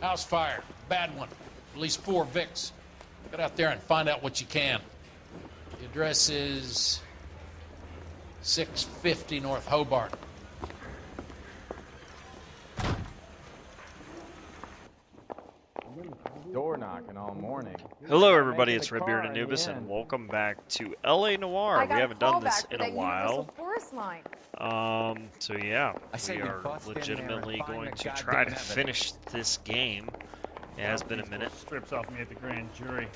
House fire. Bad one. At least 4 Vicks. Get out there and find out what you can. The address is 650 North Hobart. Door knocking all morning. Hello everybody, it's Redbeard Anubis and welcome back to LA Noire. We haven't done this in a while. So yeah, we are legitimately going to try to finish this game. It has been a minute. Strips off me at the grand jury.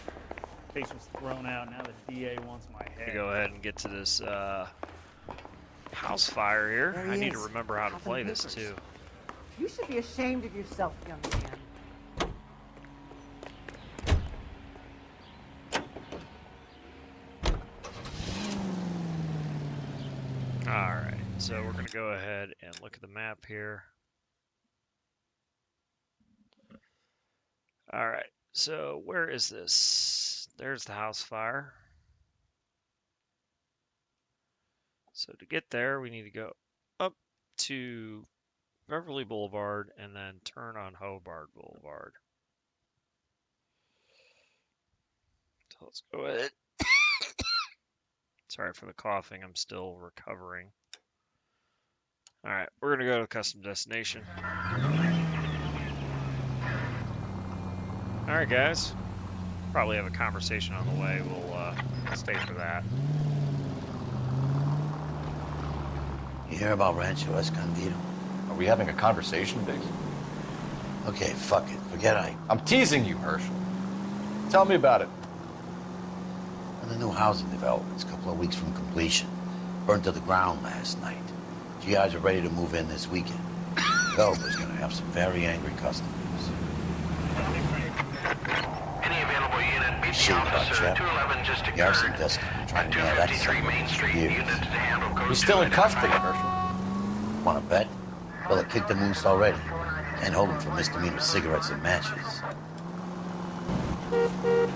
Case was thrown out, now the DA wants my head. Go ahead and get to this house fire here. I need to remember how to play this too. You should be ashamed of yourself, young man. Alright, so we're going to go ahead and look at the map here. Alright, so where is this? There's the house fire. So to get there, we need to go up to Beverly Boulevard and then turn on Hobart Boulevard. So let's go ahead. Sorry for the coughing, I'm still recovering. Alright, we're going to go to custom destination. Alright guys, probably have a conversation on the way, we'll stay for that. You hear about Rancho Escondido? Are we having a conversation, Biggs? Okay, fuck it, forget I'm teasing you, Herschel. Tell me about it. The new housing development's a couple of weeks from completion. Burned to the ground last night. GIs are ready to move in this weekend. Developer's gonna have some very angry customers. Any available unit, meet the officer 211 just The Arson occurred. Desk has been trying to nail that 253 Main Street, years. unit to handle code He's still in 2 custody, identified. Herschel. Wanna bet? Well, it kicked the moose already. Can't hold him for misdemeanor cigarettes and matches.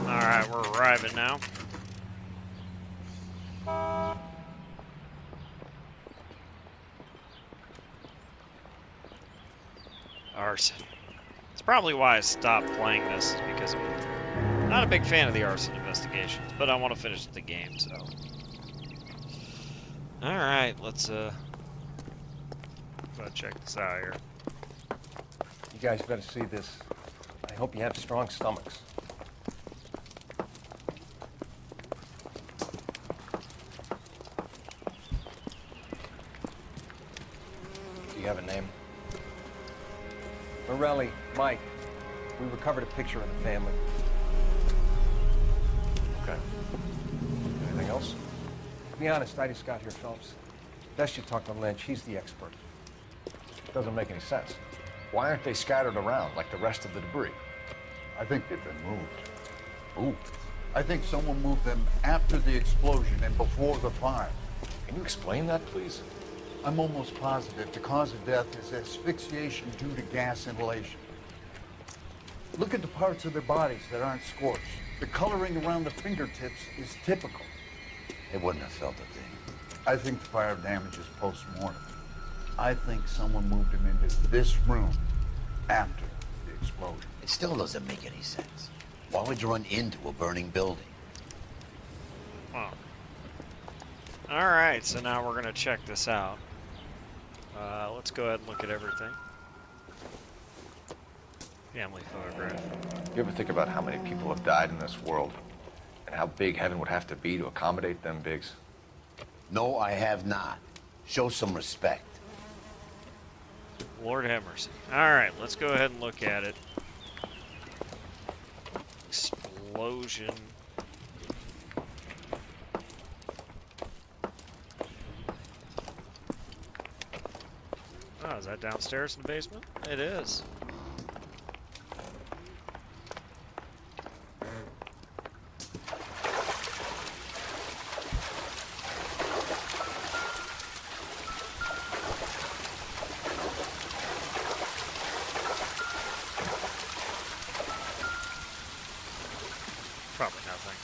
Alright, we're arriving now. Arson. It's probably why I stopped playing this, is because I'm not a big fan of the arson investigations, but I want to finish the game, so. Alright, let's go check this out here. You guys better see this. I hope you have strong stomachs. Do you have a name? Morelli, Mike, we recovered a picture of the family. Okay. Anything else? To be honest, I just got here, Phelps. Best you talk to Lynch, he's the expert. Doesn't make any sense. Why aren't they scattered around like the rest of the debris? I think they've been moved. Ooh. I think someone moved them after the explosion and before the fire. Can you explain that, please? I'm almost positive the cause of death is asphyxiation due to gas inhalation. Look at the parts of their bodies that aren't scorched. The coloring around the fingertips is typical. They wouldn't have felt a thing. I think the fire damage is post-mortem. I think someone moved them into this room after the explosion. It still doesn't make any sense. Why would you run into a burning building? Oh. Alright, so now we're going to check this out. Let's go ahead and look at everything. Family photograph. You ever think about how many people have died in this world? And how big heaven would have to be to accommodate them, Biggs? No, I have not. Show some respect. Lord have mercy. Alright, let's go ahead and look at it. Explosion. Oh, is that downstairs in the basement? It is. Probably nothing.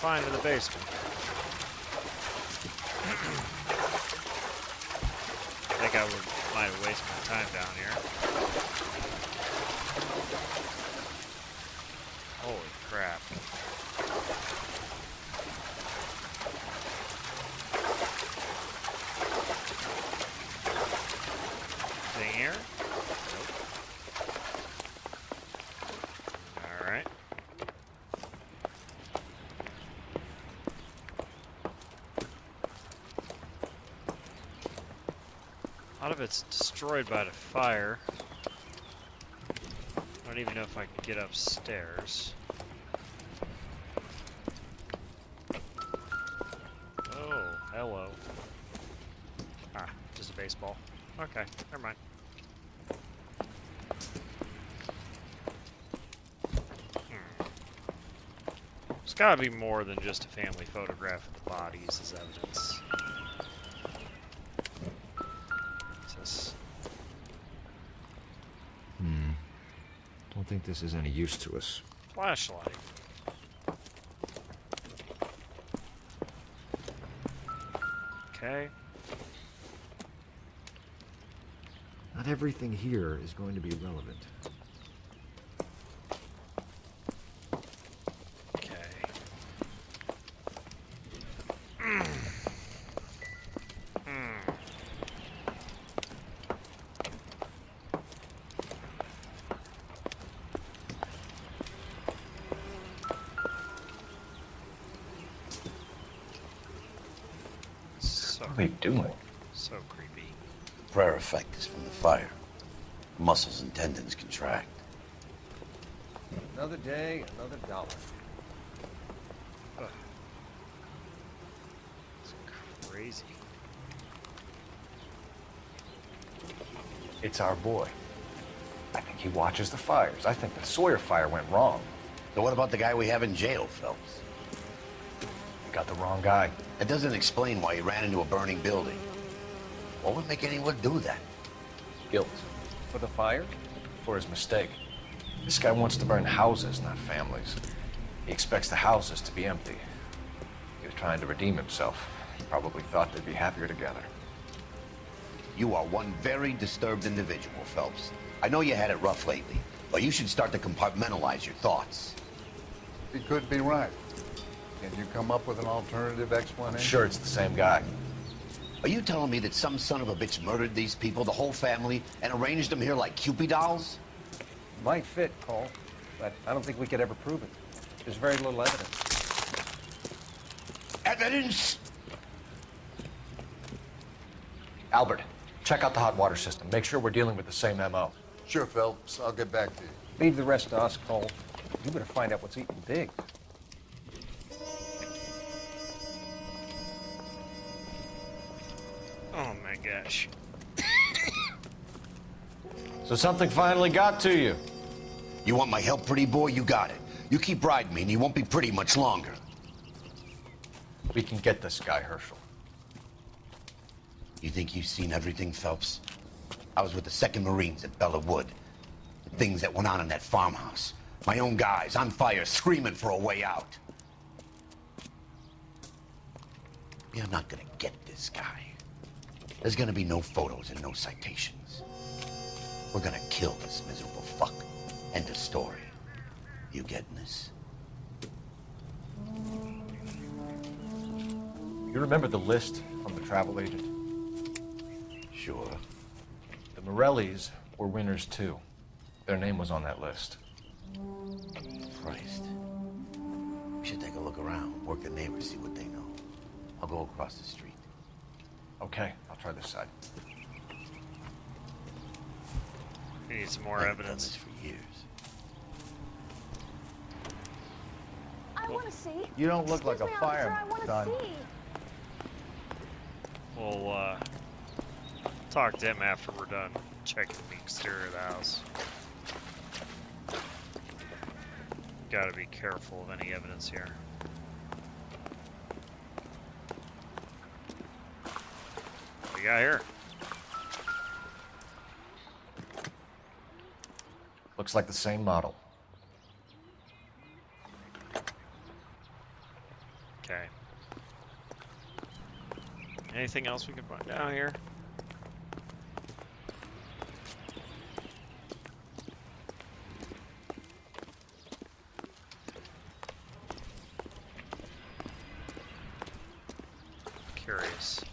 find in the basement. I think I might have wasted my time down here. Holy crap. Anything here? Nope. Alright. A lot of it's destroyed by the fire. I don't even know if I can get upstairs. Oh, hello. Ah, just a baseball. Okay, never mind. There's gotta be more than just a family photograph of the bodies as evidence. Don't think this is any use to us. Flashlight. Okay. Not everything here is going to be relevant. Okay. What are they doing? So creepy. Prayer effect is from the fire. Muscles and tendons contract. Another day, another dollar. Ugh. It's crazy. It's our boy. I think he watches the fires. I think the Sawyer fire went wrong. So what about the guy we have in jail, Phelps? We got the wrong guy. That doesn't explain why he ran into a burning building. What would make anyone do that? Guilt. For the fire? For his mistake. This guy wants to burn houses, not families. He expects the houses to be empty. He was trying to redeem himself. He probably thought they'd be happier together. You are one very disturbed individual, Phelps. I know you had it rough lately, but you should start to compartmentalize your thoughts. He could be right. Can you come up with an alternative I'm explanation? sure it's the same guy. Are you telling me that some son of a bitch murdered these people, the whole family, and arranged them here like Cupid dolls? Might fit, Cole, but I don't think we could ever prove it. There's very little evidence. Evidence? Albert, check out the hot water system. Make sure we're dealing with the same MO. Sure, Phelps. I'll get back to you. Leave the rest to us, Cole. You better find out what's eating Big. Oh my gosh. So something finally got to you. You want my help, pretty boy? You got it. You keep riding me and you won't be pretty much longer. We can get this guy, Herschel. You think you've seen everything, Phelps? I was with the 2nd Marines at Bella Wood. The things that went on in that farmhouse. My own guys on fire, screaming for a way out. You're not gonna get this guy. There's gonna be no photos and no citations. We're gonna kill this miserable fuck. End of story. You getting this? You remember the list from the travel agent? Sure. The Morellis were winners too. Their name was on that list. Christ. We should take a look around, work the neighbors, see what they know. I'll go across the street. Okay, I'll try this side. We need some more I've done evidence. this for years. I want to see. You don't look like a Excuse me, officer, I fireman, want son. to see. We'll talk to him after we're done checking the exterior of the house. Gotta be careful of any evidence here. What do you got here? Looks like the same model. Anything else we can find down here? Curious.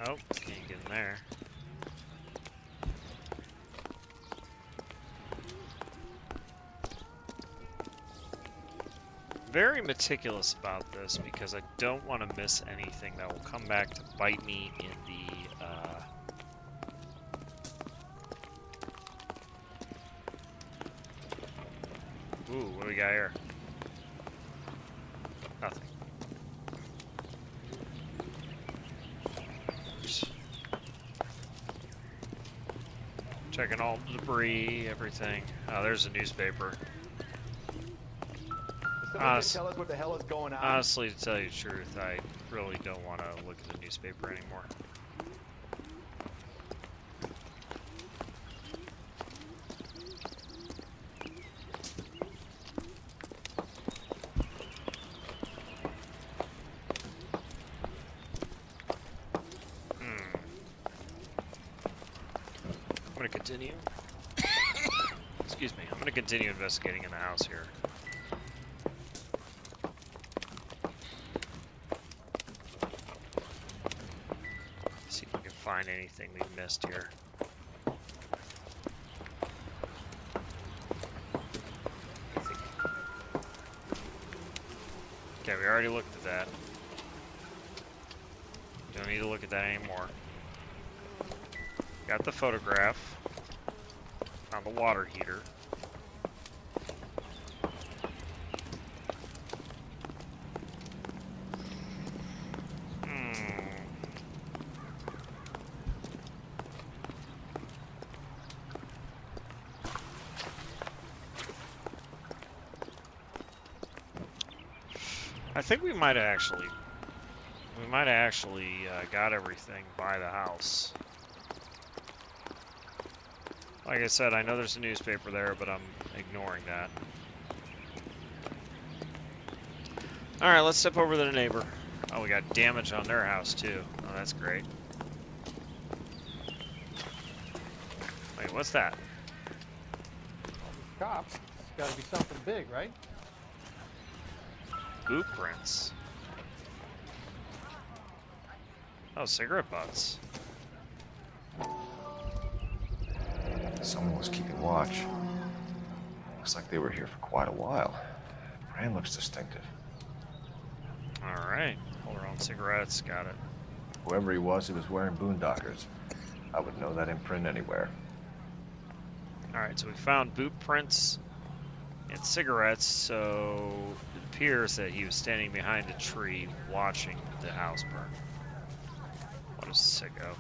Oh, can't get in there. Very meticulous about this because I don't want to miss anything that will come back to bite me in the Ooh, what do we got here? Nothing. Checking all the debris, everything. Oh, there's a newspaper. Tell us what the hell is going on. Honestly, to tell you the truth, I really don't want to look at the newspaper anymore. I'm going to continue. Excuse me. I'm going to continue investigating in the house here. Find anything we missed here. Okay, we already looked at that. Don't need to look at that anymore. Got the photograph. Found the water heater. I think we might have actually got everything by the house. Like I said, I know there's a newspaper there, but I'm ignoring that. Alright, let's step over to the neighbor. Oh, we got damage on their house too. Oh, that's great. Wait, what's that? Cops. It's gotta be something big, right? Boot prints. Oh, cigarette butts. Someone was keeping watch. Looks like they were here for quite a while. Brand looks distinctive. Alright. Hold our own cigarettes. Got it. Whoever he was wearing boondockers. I would know that imprint anywhere. Alright, so we found boot prints and cigarettes, so it appears that he was standing behind a tree watching the house burn. What a sicko.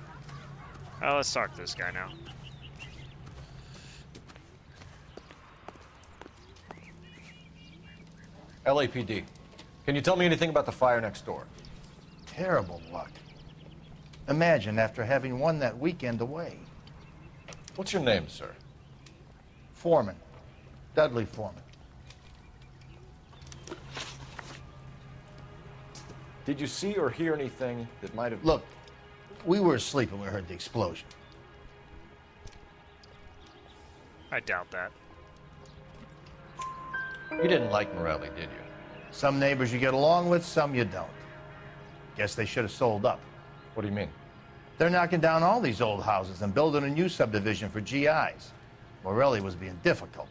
Oh, let's talk to this guy now. LAPD. Can you tell me anything about the fire next door? Terrible luck. Imagine after having won that weekend away. What's your name, sir? Foreman. Dudley Foreman. Did you see or hear anything that might have... Look, we were asleep when we heard the explosion. I doubt that. You didn't like Morelli, did you? Some neighbors you get along with, some you don't. Guess they should have sold up. What do you mean? They're knocking down all these old houses and building a new subdivision for GIs. Morelli was being difficult.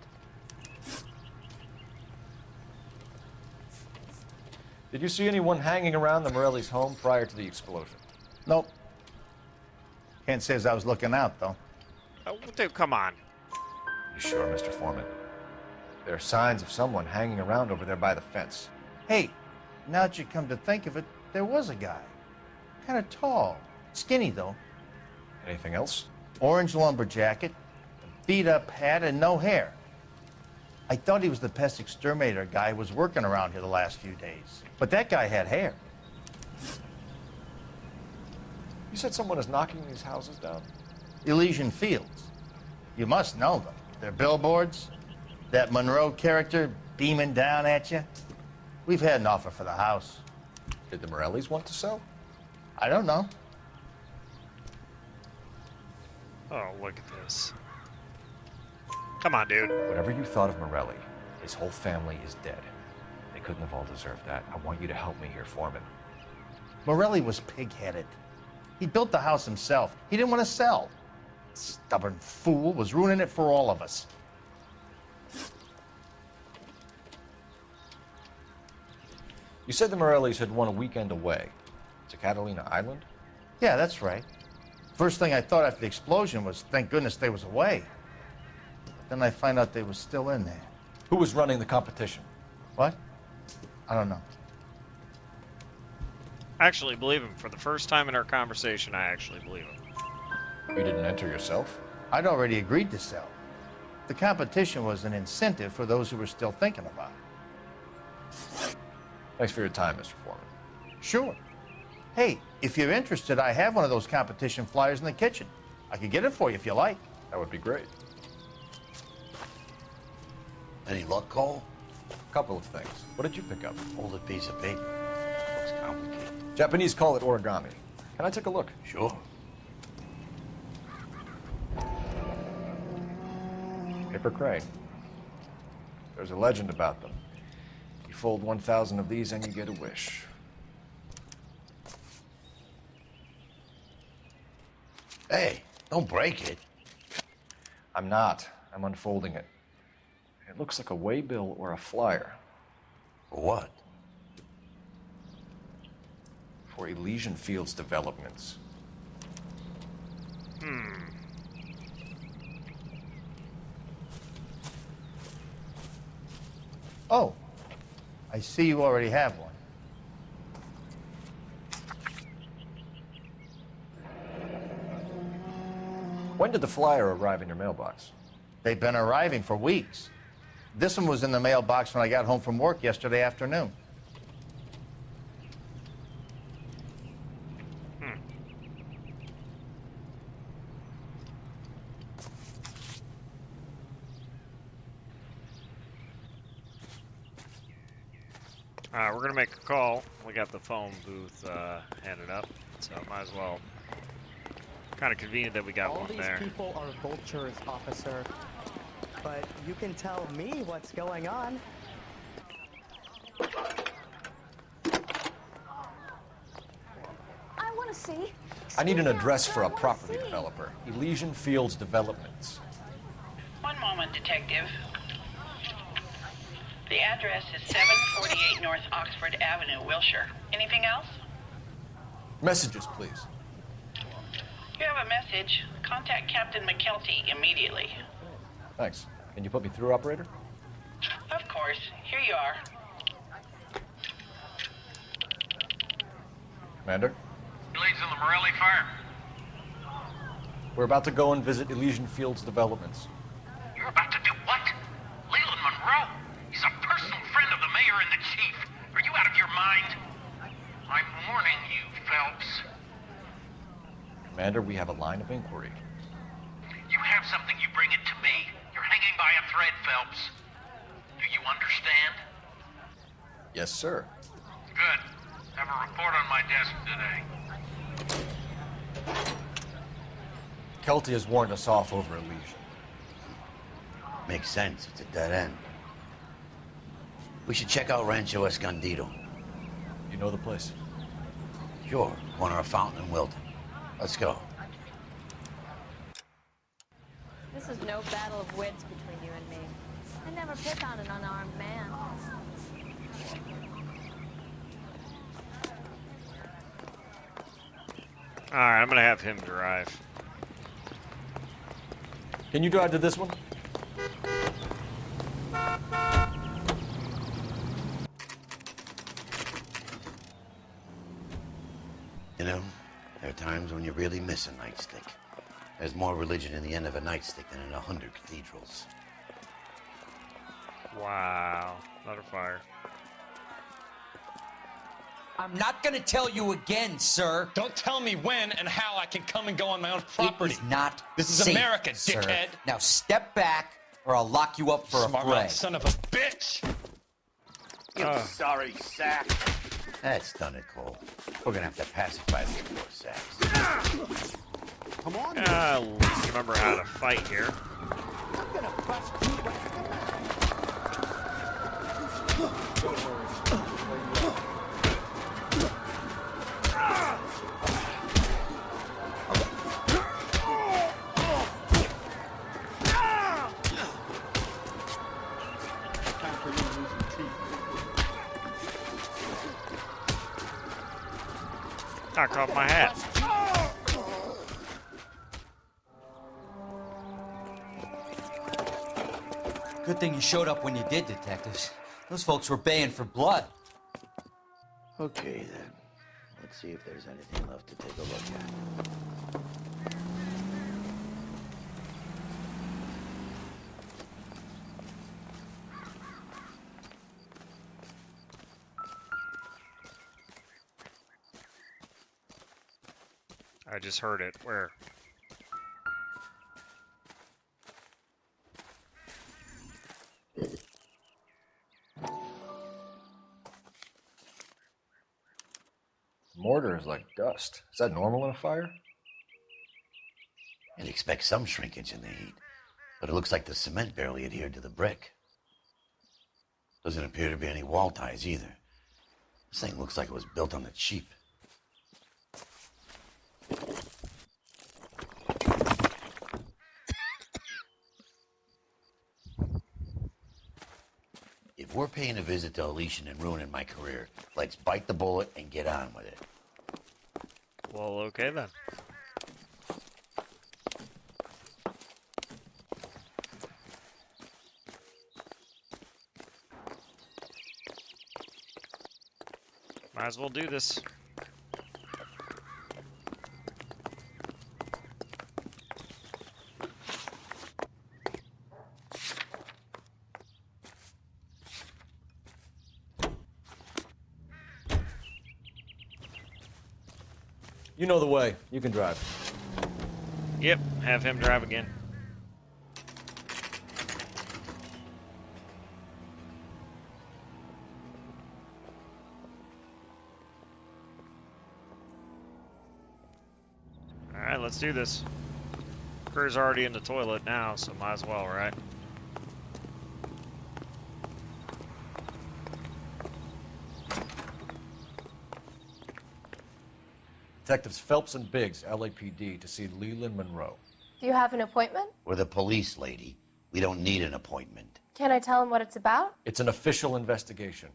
Did you see anyone hanging around the Morelli's home prior to the explosion? Nope. Can't say as I was looking out, though. Oh, dude, come on. You sure, Mr. Foreman? There are signs of someone hanging around over there by the fence. Hey, now that you come to think of it, there was a guy. Kind of tall. Skinny, though. Anything else? Orange lumber jacket, a beat-up hat, and no hair. I thought he was the pest exterminator guy who was working around here the last few days. But that guy had hair. You said someone is knocking these houses down? Elysian Fields. You must know them. Their billboards, that Monroe character beaming down at you. We've had an offer for the house. Did the Morellis want to sell? I don't know. Oh, look at this. Come on, dude. Whatever you thought of Morelli, his whole family is dead. They couldn't have all deserved that. I want you to help me here, Foreman. Morelli was pig-headed. He built the house himself. He didn't want to sell. Stubborn fool was ruining it for all of us. You said the Morellis had won a weekend away to Catalina Island? Yeah, that's right. First thing I thought after the explosion was, thank goodness they was away. Then I find out they was still in there. Who was running the competition? What? I don't know. I actually believe him. For the first time in our conversation, I actually believe him. You didn't enter yourself? I'd already agreed to sell. The competition was an incentive for those who were still thinking about it. Thanks for your time, Mr. Foreman. Sure. Hey, if you're interested, I have one of those competition flyers in the kitchen. I could get it for you if you like. That would be great. Any luck, Cole? A couple of things. What did you pick up? Folded piece of paper. Looks complicated. Japanese call it origami. Can I take a look? Sure. Paper crane. There's a legend about them. You fold 1,000 of these and you get a wish. Hey, don't break it. I'm not. I'm unfolding it. It looks like a waybill or a flyer. For what? For Elysian Fields developments. Oh, I see you already have one. When did the flyer arrive in your mailbox? They've been arriving for weeks. This one was in the mailbox when I got home from work yesterday afternoon. Alright, we're gonna make a call. We got the phone booth handed up, so might as well. Kind of convenient that we got one there. All these people are vultures, officer. But you can tell me what's going on. I want to see. I need an Excuse me, address officer, for I a wanna property see. developer. Elysian Fields Developments. One moment, detective. The address is 748 North Oxford Avenue, Wilshire. Anything else? Messages, please. You have a message. Contact Captain McKelty immediately. Thanks. Can you put me through, operator? Of course. Here you are. Commander? Leads in the Morelli fire. We're about to go and visit Elysian Fields Developments. You're about to do what? Leland Monroe? He's a personal friend of the mayor and the chief. Are you out of your mind? I'm warning you, Phelps. Commander, we have a line of inquiry. You have something, you bring it to me. You're hanging by a thread, Phelps. Do you understand? Yes, sir. Good. Have a report on my desk today. Kelty has warned us off over Elysian. Makes sense. It's a dead end. We should check out Rancho Escondido. You know the place? Sure. Corner of Fountain and Wilton. Let's go. This is no battle of wits between you and me. I never pick on an unarmed man. Alright, I'm gonna have him drive. Can you drive to this one? You know, there are times when you really miss a nightstick. There's more religion in the end of a nightstick than in 100 cathedrals. Wow. Another fire. I'm not gonna tell you again, sir. Don't tell me when and how I can come and go on my own property. It is not This is safe, America, sir. dickhead. Now step back or I'll lock you up for Smart a fray. mouth son of a bitch! You sorry sack. That's done it, Cole. We're gonna have to pacify these poor sacks. Come on. At least remember how to fight here. I'm gonna bust you right in the Knock off my hat. Good thing you showed up when you did, detectives. Those folks were baying for blood. Okay, then. Let's see if there's anything left to take a look at. I just heard it. Where? Mortar is like dust. Is that normal in a fire? You'd expect some shrinkage in the heat, but it looks like the cement barely adhered to the brick. Doesn't appear to be any wall ties either. This thing looks like it was built on the cheap. If we're paying a visit to Elysian and ruining my career, let's bite the bullet and get on with it. Well, okay then. Might as well do this. You know the way. You can drive. Yep, have him drive again. Alright, let's do this. Crew's already in the toilet now, so might as well, right? Detectives Phelps and Biggs, LAPD, to see Leland Monroe. Do you have an appointment? We're the police, lady. We don't need an appointment. Can I tell him what it's about? It's an official investigation.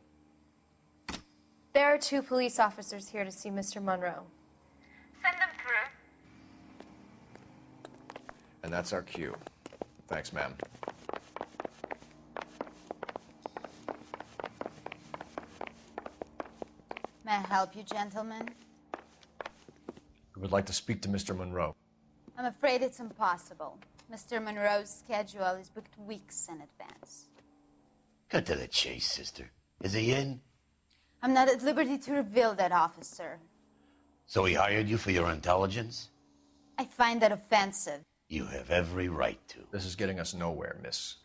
There are 2 police officers here to see Mr. Monroe. Send them through. And that's our cue. Thanks, ma'am. May I help you, gentlemen? We would like to speak to Mr. Monroe. I'm afraid it's impossible. Mr. Monroe's schedule is booked weeks in advance. Cut to the chase, sister. Is he in? I'm not at liberty to reveal that, officer. So he hired you for your intelligence? I find that offensive. You have every right to. This is getting us nowhere, miss.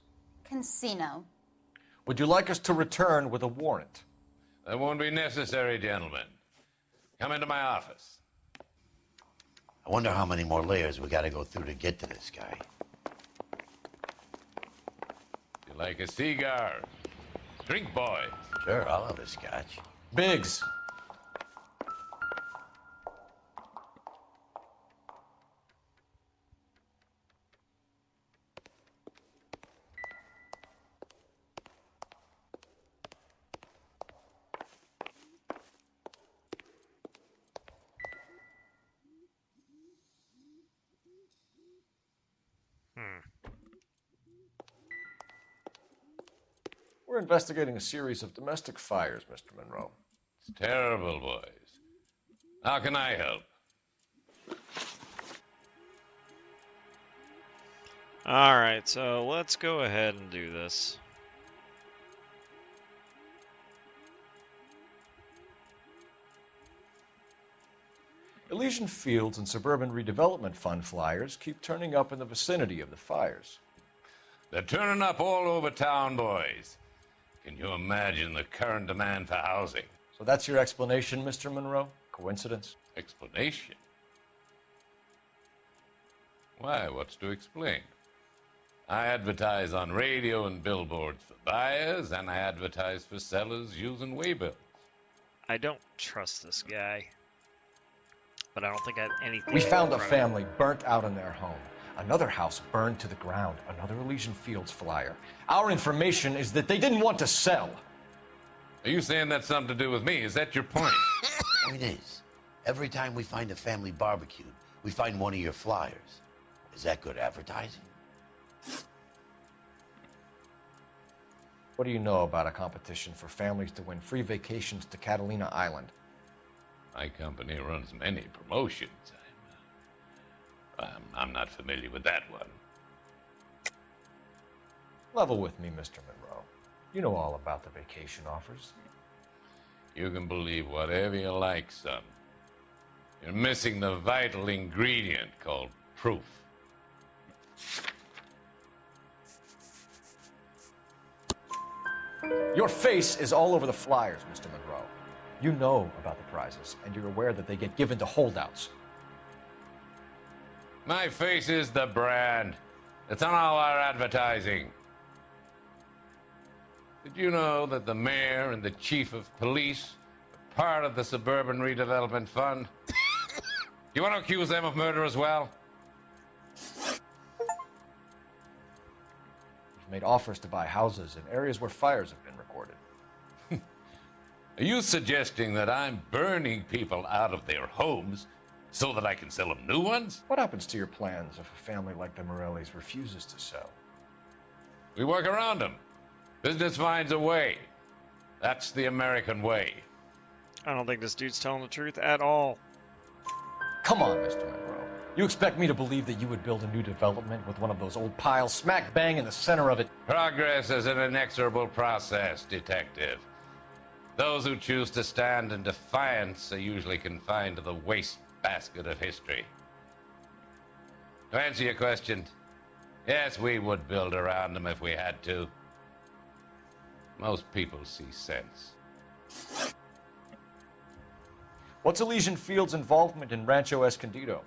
Casino. Would you like us to return with a warrant? That won't be necessary, gentlemen. Come into my office. I wonder how many more layers we gotta go through to get to this guy. You like a cigar? Drink, boy. Sure, I'll have a scotch. Biggs. We're investigating a series of domestic fires, Mr. Monroe. It's terrible, boys. How can I help? Alright, so let's go ahead and do this. Elysian Fields and Suburban Redevelopment Fund flyers keep turning up in the vicinity of the fires. They're turning up all over town, boys. Can you imagine the current demand for housing? So that's your explanation, Mr. Monroe? Coincidence? Explanation? Why, what's to explain? I advertise on radio and billboards for buyers, and I advertise for sellers using waybills. I don't trust this guy. But I don't think I have anything. We found a family burnt out in their home. Another house burned to the ground. Another Elysian Fields flyer. Our information is that they didn't want to sell. Are you saying that's something to do with me? Is that your point? Point is, every time we find a family barbecued, we find one of your flyers. Is that good advertising? What do you know about a competition for families to win free vacations to Catalina Island? My company runs many promotions. I'm not familiar with that one. Level with me, Mr. Monroe. You know all about the vacation offers. You can believe whatever you like, son. You're missing the vital ingredient called proof. Your face is all over the flyers, Mr. Monroe. You know about the prizes, and you're aware that they get given to holdouts. My face is the brand. It's on all our advertising. Did you know that the mayor and the chief of police are part of the Suburban Redevelopment Fund? Do you want to accuse them of murder as well? You've made offers to buy houses in areas where fires have been recorded. Are you suggesting that I'm burning people out of their homes so that I can sell them new ones? What happens to your plans if a family like the Morellis refuses to sell? We work around them. Business finds a way. That's the American way. I don't think this dude's telling the truth at all. Come on, Mr. Monroe. You expect me to believe that you would build a new development with one of those old piles smack bang in the center of it? Progress is an inexorable process, detective. Those who choose to stand in defiance are usually confined to the wastebasket of history. To answer your question, yes, we would build around them if we had to. Most people see sense. What's Elysian Fields' involvement in Rancho Escondido?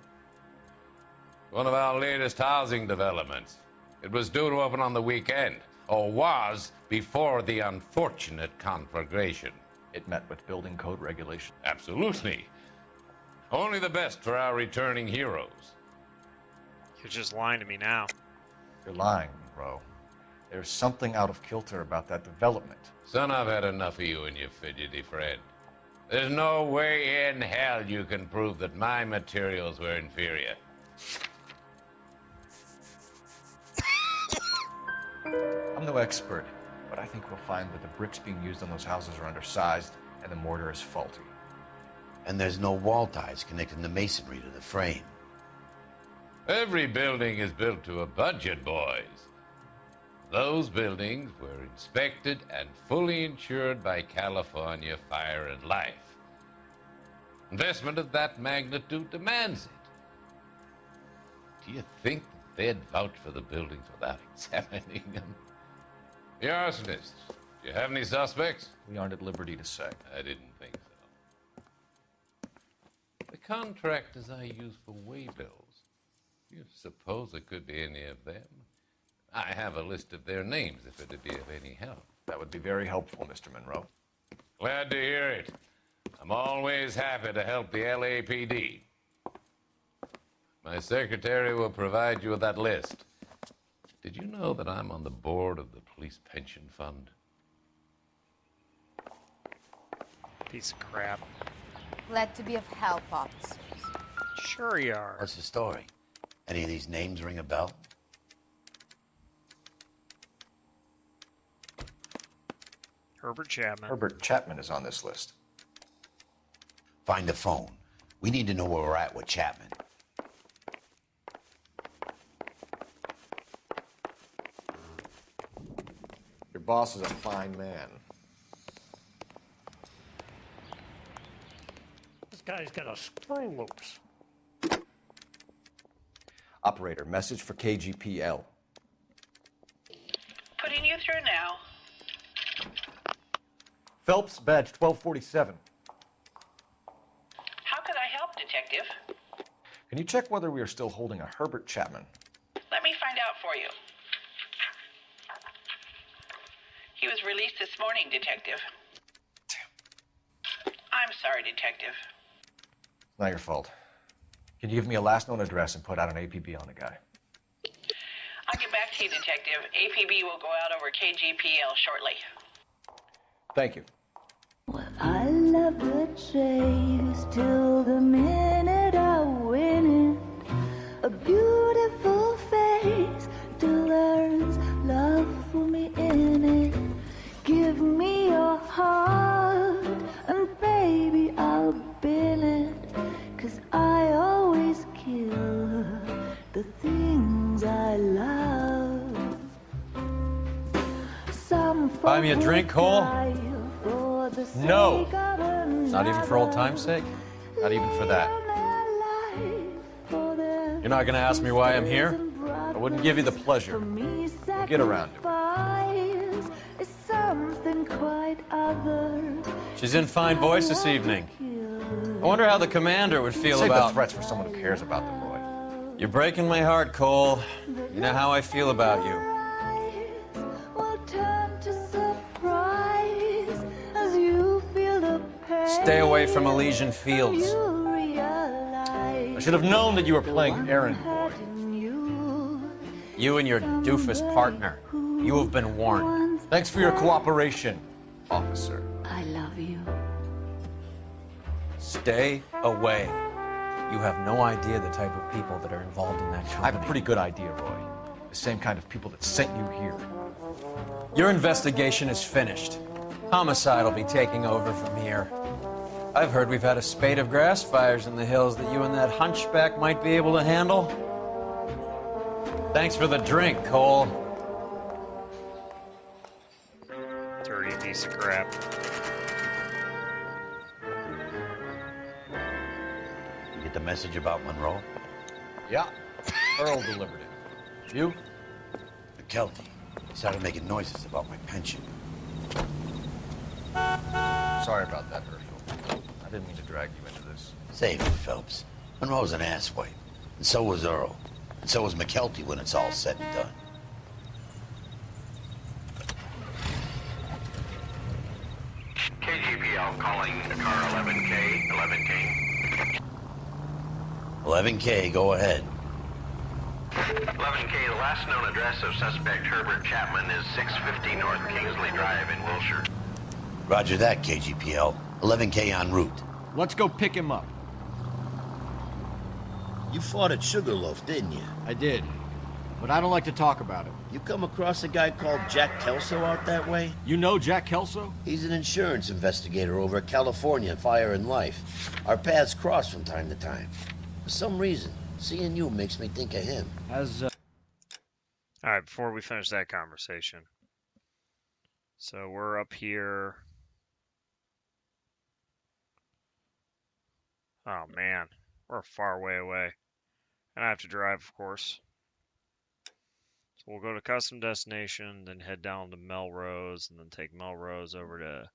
One of our latest housing developments. It was due to open on the weekend, or was before the unfortunate conflagration. It met with building code regulations. Absolutely. Only the best for our returning heroes. You're just lying to me now. You're lying, Monroe. There's something out of kilter about that development. Son, I've had enough of you and your fidgety friend. There's no way in hell you can prove that my materials were inferior. I'm no expert, but I think we'll find that the bricks being used on those houses are undersized and the mortar is faulty. And there's no wall ties connecting the masonry to the frame. Every building is built to a budget, boys. Those buildings were inspected and fully insured by California Fire and Life. Investment of that magnitude demands it. Do you think that they'd vouch for the buildings without examining them? The arsonists, do you have any suspects? We aren't at liberty to say. I didn't think so. The contractors I use for waybills, do you suppose it could be any of them? I have a list of their names if it'd be of any help. That would be very helpful, Mr. Monroe. Glad to hear it. I'm always happy to help the LAPD. My secretary will provide you with that list. Did you know that I'm on the board of the police pension fund? Piece of crap. Glad to be of help, officers. Sure you are. What's the story? Any of these names ring a bell? Herbert Chapman. Herbert Chapman is on this list. Find the phone. We need to know where we're at with Chapman. Your boss is a fine man. This guy's got a screw loose. Operator, message for KGPL. Putting you through now. Phelps, badge 1247. How could I help, Detective? Can you check whether we are still holding a Herbert Chapman? Let me find out for you. He was released this morning, Detective. I'm sorry, Detective. It's not your fault. Can you give me a last known address and put out an APB on the guy? I'll get back to you, Detective. APB will go out over KGPL shortly. Thank you. I love the chase till the minute I win it. A beautiful face till there's love for me in it. Give me your heart and baby I'll bill it. 'Cause I always kill the things I love. Some Buy me a drink, Cole? No. Not even for old time's sake? Not even for that. You're not gonna ask me why I'm here? I wouldn't give you the pleasure. We'll get around to it. Something quite other. She's in fine voice this evening. I wonder how the commander would feel Save about... the threats for someone who cares about them, Roy. You're breaking my heart, Cole. You know how I feel about you. Stay away from Elysian Fields. I should have known that you were playing errand boy. You and your doofus partner. You have been warned. Thanks for your cooperation, officer. I love you. Stay away. You have no idea the type of people that are involved in that company. I have a pretty good idea, Roy. The same kind of people that sent you here. Your investigation is finished. Homicide will be taking over from here. I've heard we've had a spate of grass fires in the hills that you and that hunchback might be able to handle. Thanks for the drink, Cole. Dirty piece of crap. You get the message about Monroe? Yeah, Earl delivered it. You? McKelty. He started making noises about my pension. Sorry about that, Herschel. I didn't mean to drag you into this. Save it, Phelps. Monroe's an asswipe. And so was Earl. And so was McKelty when it's all said and done. KGPL calling the car 11K, 11K. 11K, go ahead. 11K, the last known address of suspect Herbert Chapman is 650 North Kingsley Drive in Wilshire. Roger that, KGPL. 11K en route. Let's go pick him up. You fought at Sugarloaf, didn't you? I did, but I don't like to talk about it. You come across a guy called Jack Kelso out that way? You know Jack Kelso? He's an insurance investigator over at California Fire and Life. Our paths cross from time to time. For some reason, seeing you makes me think of him. Alright, before we finish that conversation. So we're up here. Oh man, we're a far way away. And I have to drive, of course. So we'll go to custom destination, then head down to Melrose, and then take Melrose over to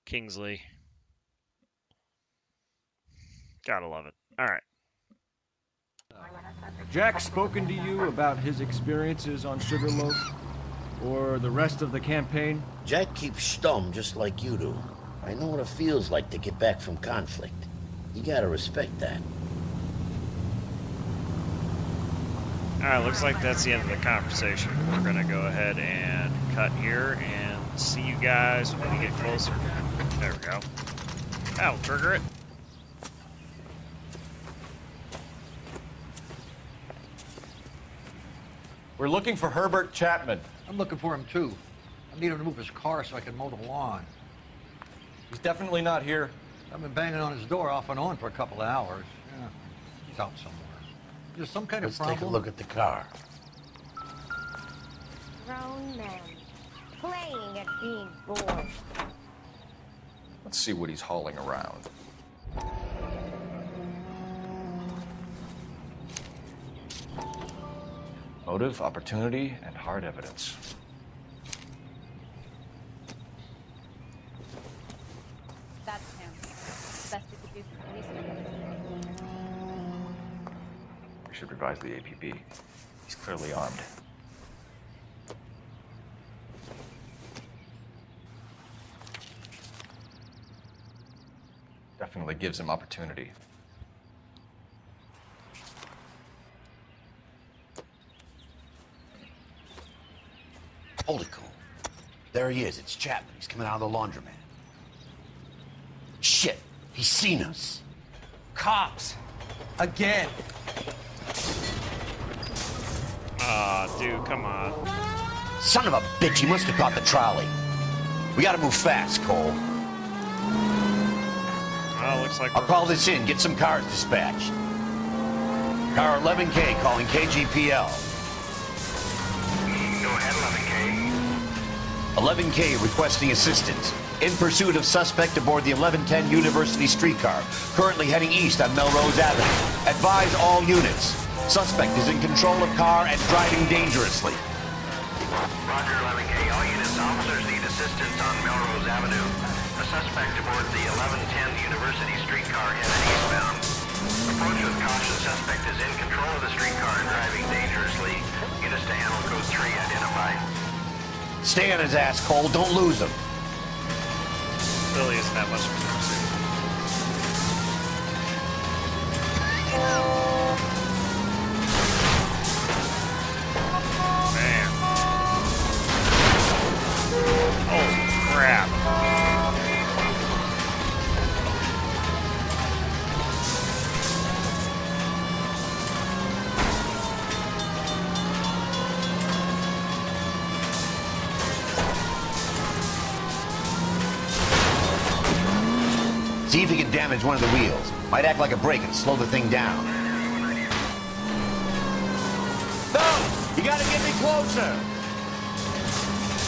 Kingsley. Gotta love it. Alright. Jack spoken to you about his experiences on Sugarloaf? Or the rest of the campaign? Jack keeps stum just like you do. I know what it feels like to get back from conflict. You gotta respect that. Alright, looks like that's the end of the conversation. We're gonna go ahead and cut here and see you guys when we get closer. There we go. That'll trigger it. We're looking for Herbert Chapman. I'm looking for him too. I need him to move his car so I can mow the lawn. He's definitely not here. I've been banging on his door off and on for a couple of hours. Yeah, he's out somewhere. Is there some kind Let's of problem? take a look at the car. Grown men playing at being bored. Let's see what he's hauling around. Motive, opportunity, and hard evidence. That's him. Best we could do for police purposes. We should revise the APB. He's clearly armed. Definitely gives him opportunity. Hold it, Cole. There he is. It's Chapman. He's coming out of the laundromat. Shit! He's seen us. Cops! Again! Dude, come on. Son of a bitch, he must have caught the trolley. We gotta move fast, Cole. Well, looks like I'll call this in. Get some cars dispatched. Car 11K calling KGPL. Go ahead, 11K. 11K requesting assistance. In pursuit of suspect aboard the 1110 University streetcar. Currently heading east on Melrose Avenue. Advise all units. Suspect is in control of car and driving dangerously. Roger, 11K. All units, officers need assistance on Melrose Avenue. A suspect aboard the 1110 University streetcar headed eastbound. Approach with caution. Suspect is in control of the streetcar and driving dangerously. Units to handle code 3 identified. Stay on his ass, Cole. Don't lose him. Really isn't that much of a pursuit. Man. Oh, crap. See if he can damage one of the wheels. Might act like a brake and slow the thing down. No! You gotta get me closer!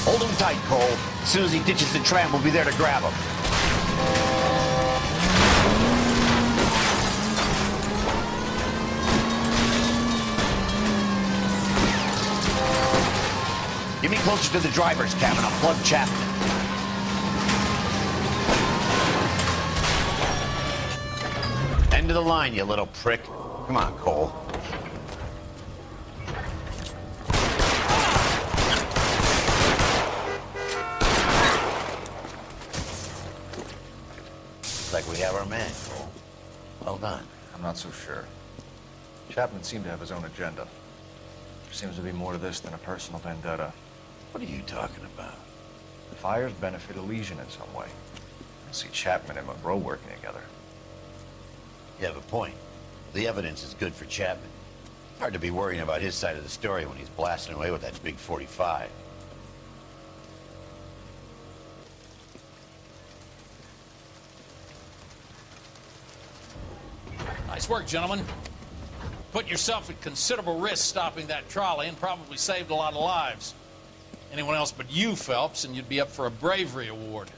Hold him tight, Cole. As soon as he ditches the tram, we'll be there to grab him. Get me closer to the driver's cabin. I'll plug Chapman. End of the line, you little prick. Come on, Cole. Looks like we have our man, Cole. Well done. I'm not so sure. Chapman seemed to have his own agenda. There seems to be more to this than a personal vendetta. What are you talking about? The fires benefit Elysian in some way. I see Chapman and Monroe working together. You have a point. The evidence is good for Chapman. Hard to be worrying about his side of the story when he's blasting away with that big 45. Nice work, gentlemen. Put yourself at considerable risk stopping that trolley and probably saved a lot of lives. Anyone else but you, Phelps, and you'd be up for a bravery award.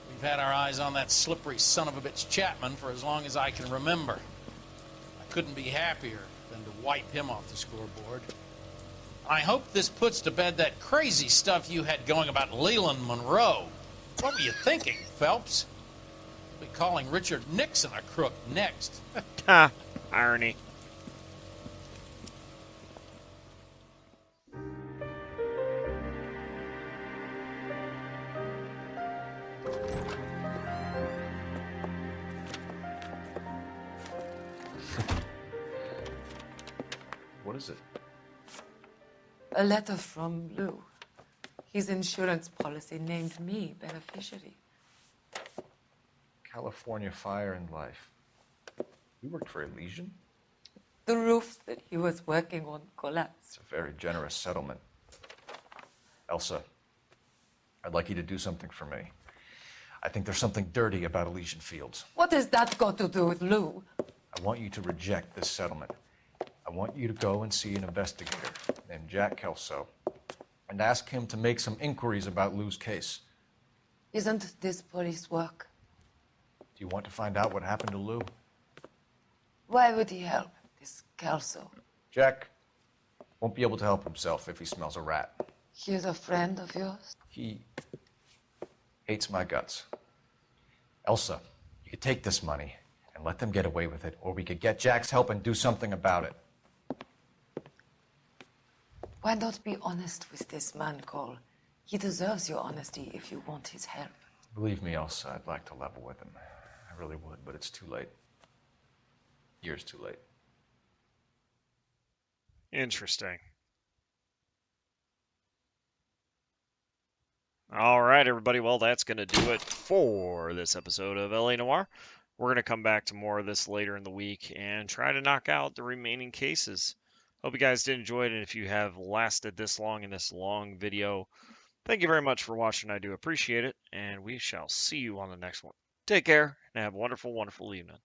We've had our eyes on that slippery son of a bitch Chapman for as long as I can remember. I couldn't be happier than to wipe him off the scoreboard. I hope this puts to bed that crazy stuff you had going about Leland Monroe. What were you thinking, Phelps? We'll be calling Richard Nixon a crook next. Ha! Irony. What is it? A letter from Lou. His insurance policy named me beneficiary. California Fire and Life. You worked for Elysian? The roof that he was working on collapsed. It's a very generous settlement. Elsa, I'd like you to do something for me. I think there's something dirty about Elysian Fields. What has that got to do with Lou? I want you to reject this settlement. I want you to go and see an investigator named Jack Kelso and ask him to make some inquiries about Lou's case. Isn't this police work? Do you want to find out what happened to Lou? Why would he help, this Kelso? Jack won't be able to help himself if he smells a rat. He's a friend of yours? He hates my guts. Elsa, you could take this money and let them get away with it, or we could get Jack's help and do something about it. Why not be honest with this man, Cole? He deserves your honesty if you want his help. Believe me, Elsa, I'd like to level with him. I really would, but it's too late. Years too late. Interesting. All right, everybody. Well, that's going to do it for this episode of LA Noire. We're going to come back to more of this later in the week and try to knock out the remaining cases. Hope you guys did enjoy it, and if you have lasted this long in this long video, thank you very much for watching. I do appreciate it, and we shall see you on the next one. Take care, and have a wonderful, wonderful evening.